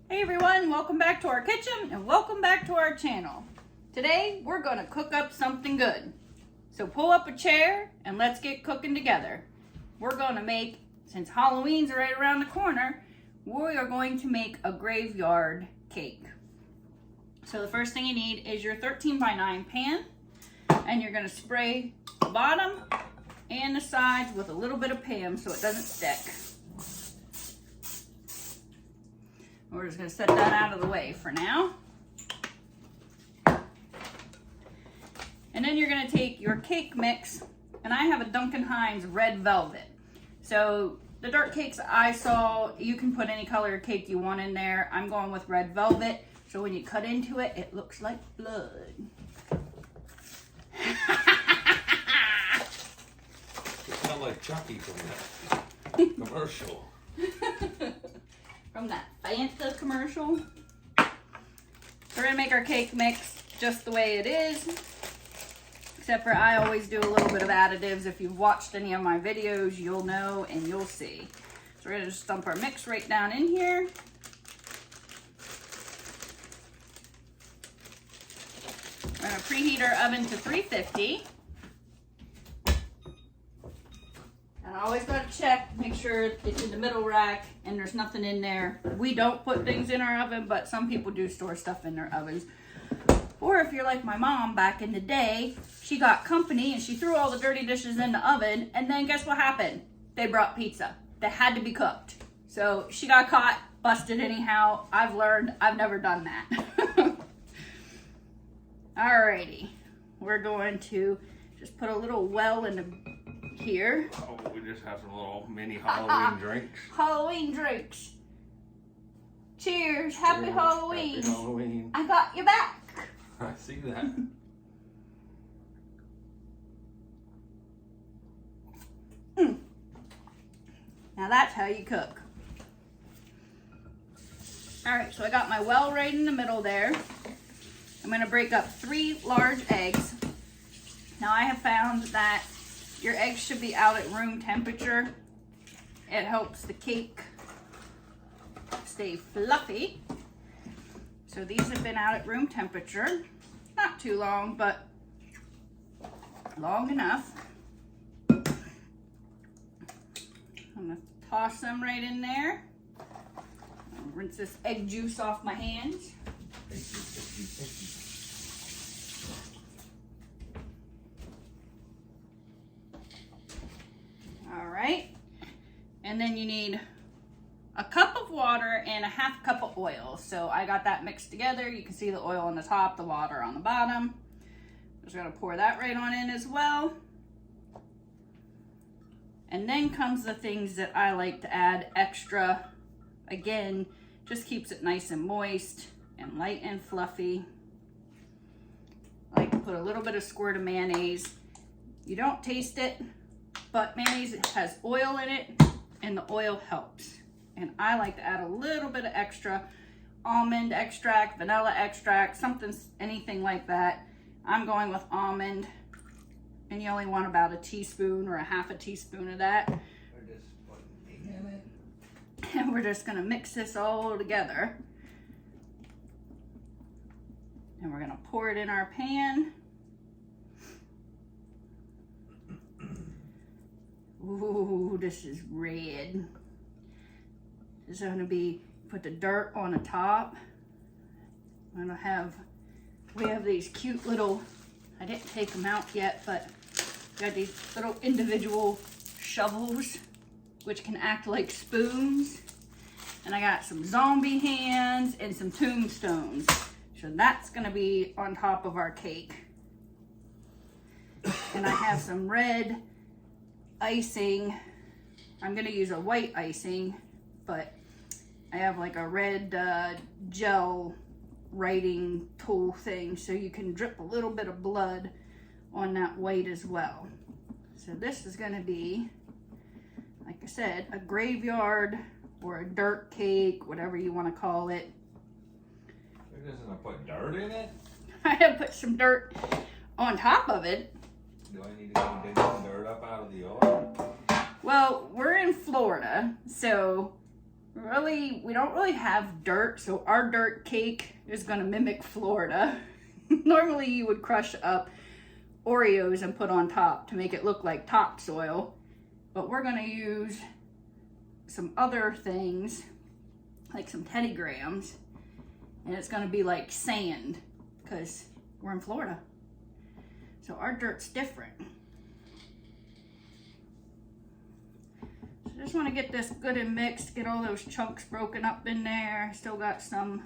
Hey everyone, welcome back to our kitchen and welcome back to our channel. Today we're going to cook up something good. So pull up a chair and let's get cooking together. We're going to make, since Halloween's right around the corner, we are going to make a graveyard cake. So the first thing you need is your 13x9 pan, and you're going to spray the bottom and the sides with a little bit of Pam so it doesn't stick. We're just going to set that out of the way for now. And then you're going to take your cake mix, and I have a Duncan Hines red velvet. So the dark cakes I saw, you can put any color cake you want in there. I'm going with red velvet, so when you cut into it, it looks like blood. It smelled like Chucky from that commercial. From that Fanta commercial. So we're gonna make our cake mix just the way it is, except for I always do a little bit of additives. If you've watched any of my videos, you'll know and you'll see. So we're gonna just dump our mix right down in here. We're gonna preheat our oven to 350. And I always gotta check, make sure it's in the middle rack and there's nothing in there. We don't put things in our oven, but some people do store stuff in their ovens. Or if you're like my mom back in the day, she got company and she threw all the dirty dishes in the oven, and then guess what happened? They brought pizza that had to be cooked. So she got caught, busted anyhow. I've learned, I've never done that. Alrighty, we're going to just put a little well in the here. Oh, we just have some little mini Halloween drinks. Halloween drinks. Cheers. Happy Cheers. Halloween. Happy Halloween. I got your back. I see that. Now that's how you cook. Alright, so I got my well right in the middle there. I'm going to break up 3 large eggs. Now I have found that your eggs should be out at room temperature. It helps the cake stay fluffy. So these have been out at room temperature. Not too long, but long enough. I'm gonna toss them right in there. I'll rinse this egg juice off my hands. All right, and then you need a cup of water and a half cup of oil. So I got that mixed together. You can see the oil on the top, the water on the bottom. Just gonna pour that right on in as well. And then comes the things that I like to add extra. Again, just keeps it nice and moist and light and fluffy. I like to put a little bit of squirt of mayonnaise. You don't taste it, but mayonnaise has oil in it and the oil helps. And I like to add a little bit of extra almond extract, vanilla extract, something, anything like that. I'm going with almond, and you only want about a teaspoon or a half a teaspoon of that. And we're just gonna mix this all together. And we're gonna pour it in our pan. Ooh, this is red. This is gonna be, put the dirt on the top. I'm gonna have, we have these cute little, I didn't take them out yet, but got these little individual shovels, which can act like spoons. And I got some zombie hands and some tombstones. So that's gonna be on top of our cake. And I have some red icing. I'm gonna use a white icing, but I have like a red gel writing tool thing, so you can drip a little bit of blood on that white as well. So this is gonna be, like I said, a graveyard or a dirt cake, whatever you wanna call it. You're just gonna put dirt in it? I have put some dirt on top of it. Do I need to go dig some dirt up out of the oil? Well, we're in Florida, so really, we don't really have dirt, so our dirt cake is gonna mimic Florida. Normally you would crush up Oreos and put on top to make it look like topsoil, but we're gonna use some other things, like some Teddy Grahams, and it's gonna be like sand, because we're in Florida. So our dirt's different. So just wanna get this good and mixed, get all those chunks broken up in there. Still got some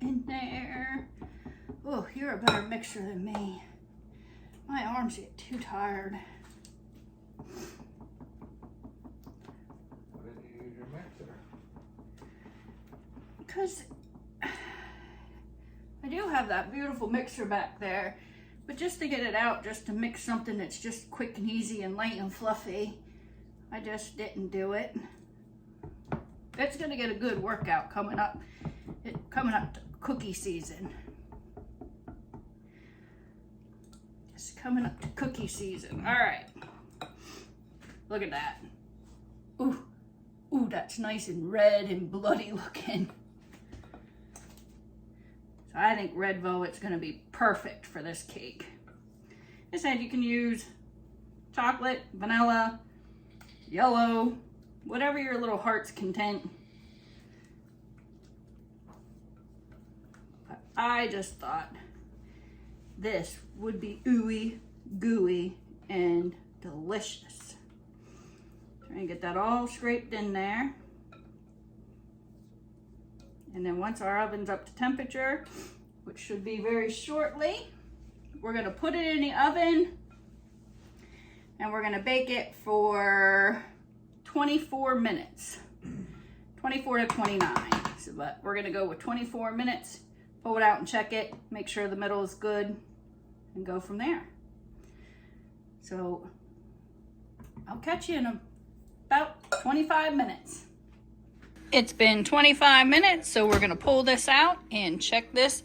in there. Oh, you're a better mixer than me. My arms get too tired. Why didn't you use your mixer? Because I do have that beautiful mixer back there, but just to get it out, just to mix something that's just quick and easy and light and fluffy, I just didn't do it. It's gonna get a good workout coming up. Coming up to cookie season. It's coming up to cookie season. All right. Look at that. Ooh, ooh, that's nice and red and bloody looking. So I think red velvet's gonna be perfect for this cake. Like I said, you can use chocolate, vanilla, yellow, whatever your little heart's content. But I just thought this would be ooey, gooey, and delicious. Try and get that all scraped in there. And then once our oven's up to temperature, which should be very shortly, we're gonna put it in the oven and we're gonna bake it for 24 minutes. 24 to 29. So, but we're gonna go with 24 minutes, pull it out and check it, make sure the middle is good, and go from there. So I'll catch you in about 25 minutes. It's been 25 minutes, so we're gonna pull this out and check this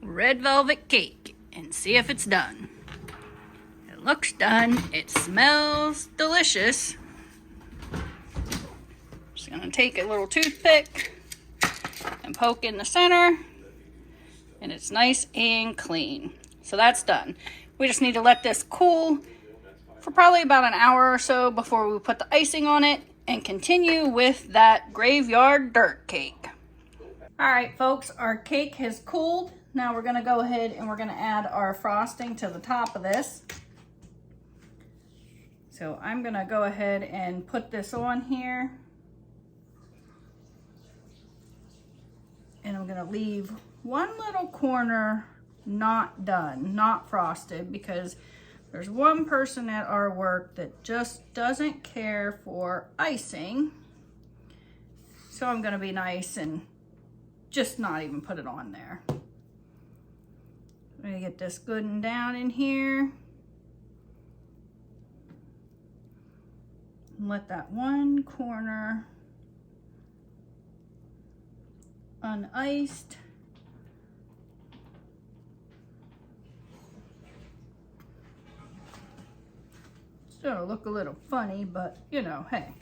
red velvet cake and see if it's done. It looks done. It smells delicious. Just gonna take a little toothpick and poke in the center, and it's nice and clean. So that's done. We just need to let this cool for probably about an hour or so before we put the icing on it and continue with that graveyard dirt cake. All right, folks, our cake has cooled. Now we're gonna go ahead and we're gonna add our frosting to the top of this. So I'm gonna go ahead and put this on here. And I'm gonna leave one little corner not done, not frosted, because there's one person at our work that just doesn't care for icing. So I'm gonna be nice and just not even put it on there. I'm gonna get this good and down in here. And let that one corner uniced. It's gonna look a little funny, but you know, hey.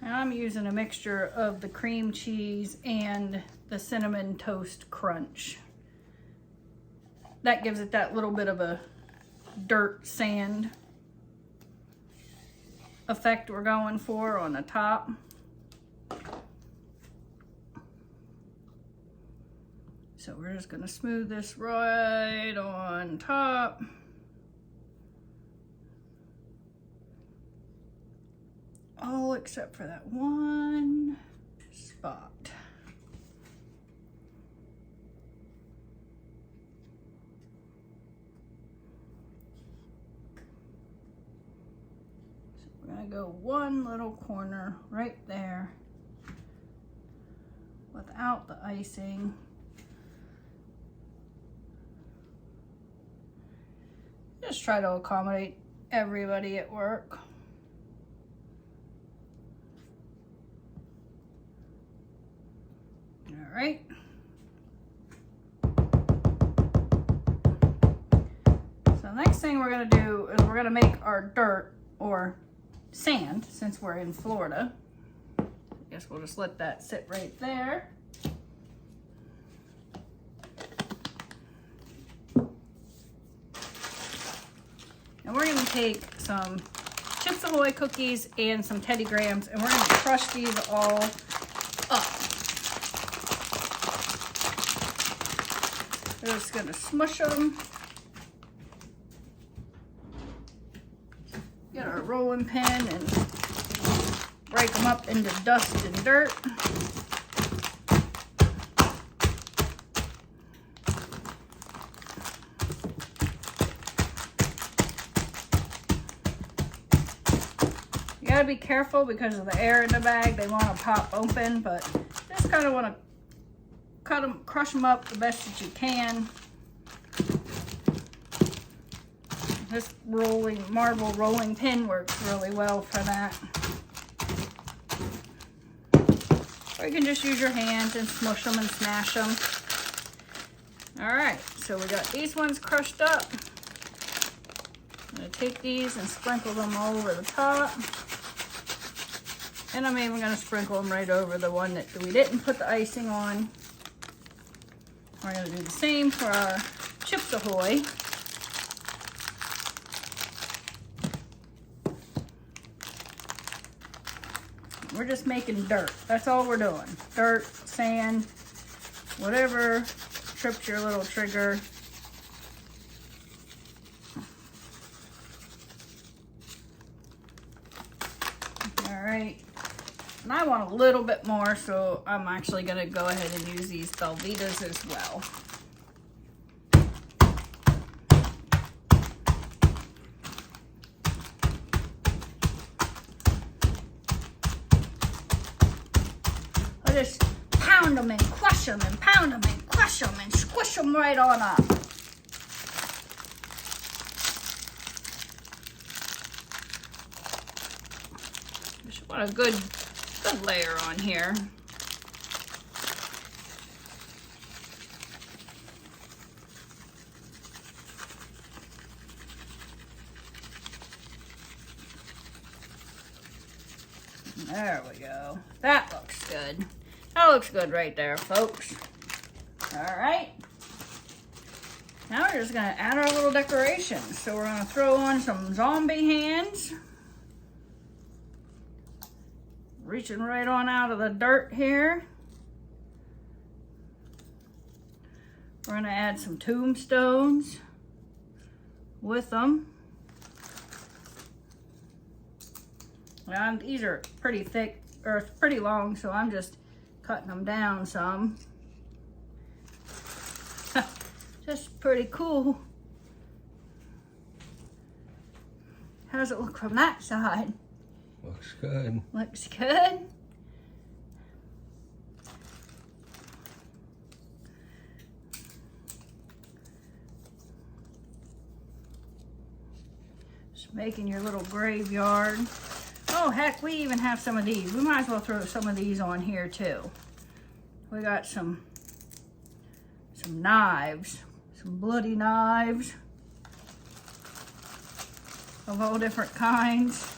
And I'm using a mixture of the cream cheese and the cinnamon toast crunch. That gives it that little bit of a dirt sand effect we're going for on the top. So we're just gonna smooth this right on top. All except for that one spot. So we're gonna go one little corner right there without the icing. Just try to accommodate everybody at work. right. So the next thing we're gonna do is we're gonna make our dirt or sand since we're in Florida. I guess we'll just let that sit right there. And we're gonna take some Chips Ahoy cookies and some Teddy Grahams, and we're gonna crush these all up. We're just gonna smush them. Get our rolling pin and break them up into dust and dirt. You gotta be careful because of the air in the bag. They want to pop open, but just kind of want to crush them up the best that you can. This marble rolling pin works really well for that. Or you can just use your hands and smush them and smash them. All right, so we got these ones crushed up. I'm gonna take these and sprinkle them all over the top. And I'm even gonna sprinkle them right over the one that we didn't put the icing on. We're gonna do the same for our Chips Ahoy. We're just making dirt. That's all we're doing. Dirt, sand, whatever trips your little trigger. All right. And I want a little bit more, so I'm actually gonna go ahead and use these Velvetas as well. I'll just pound them and crush them and pound them and crush them and squish them right on up. Just want a good layer on here. There we go. That looks good. That looks good right there, folks. All right. Now we're just gonna add our little decorations. So we're gonna throw on some zombie hands. Reaching right on out of the dirt here. We're gonna add some tombstones with them. Now, these are pretty thick, or pretty long, so I'm just cutting them down some. Just pretty cool. How does it look from that side? Looks good. Looks good. Just making your little graveyard. Oh, heck, we even have some of these. We might as well throw some of these on here too. We got some knives, some bloody knives of all different kinds.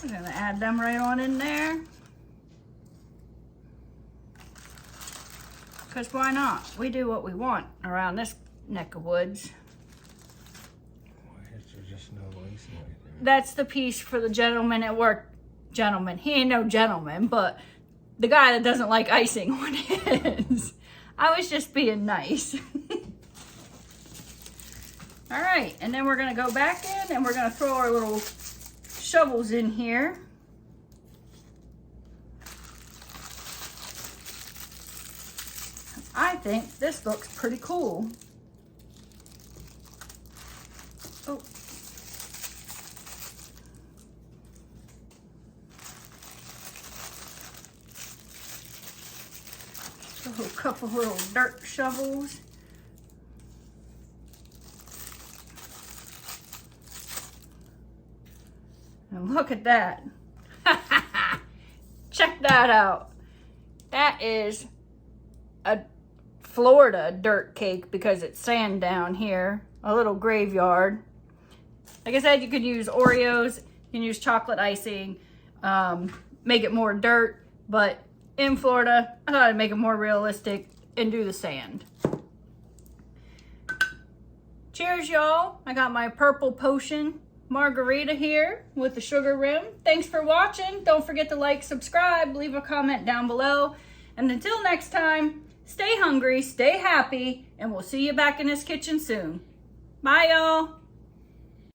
We're gonna add them right on in there. Because why not? We do what we want around this neck of woods. Why is there just no icing right there? That's the piece for the gentleman at work. Gentleman, he ain't no gentleman, but the guy that doesn't like icing on his. I was just being nice. All right, and then we're gonna go back in and we're gonna throw our little shovels in here. I think this looks pretty cool. Oh. Throw a couple little dirt shovels. And look at that. Check that out. That is a Florida dirt cake because it's sand down here. A little graveyard. Like I said, you could use Oreos, you can use chocolate icing, make it more dirt, but in Florida, I thought I'd make it more realistic and do the sand. Cheers, y'all. I got my purple potion margarita here with the sugar rim. Thanks for watching. Don't forget to like, subscribe, leave a comment down below. And until next time, stay hungry, stay happy, and we'll see you back in this kitchen soon. Bye, y'all.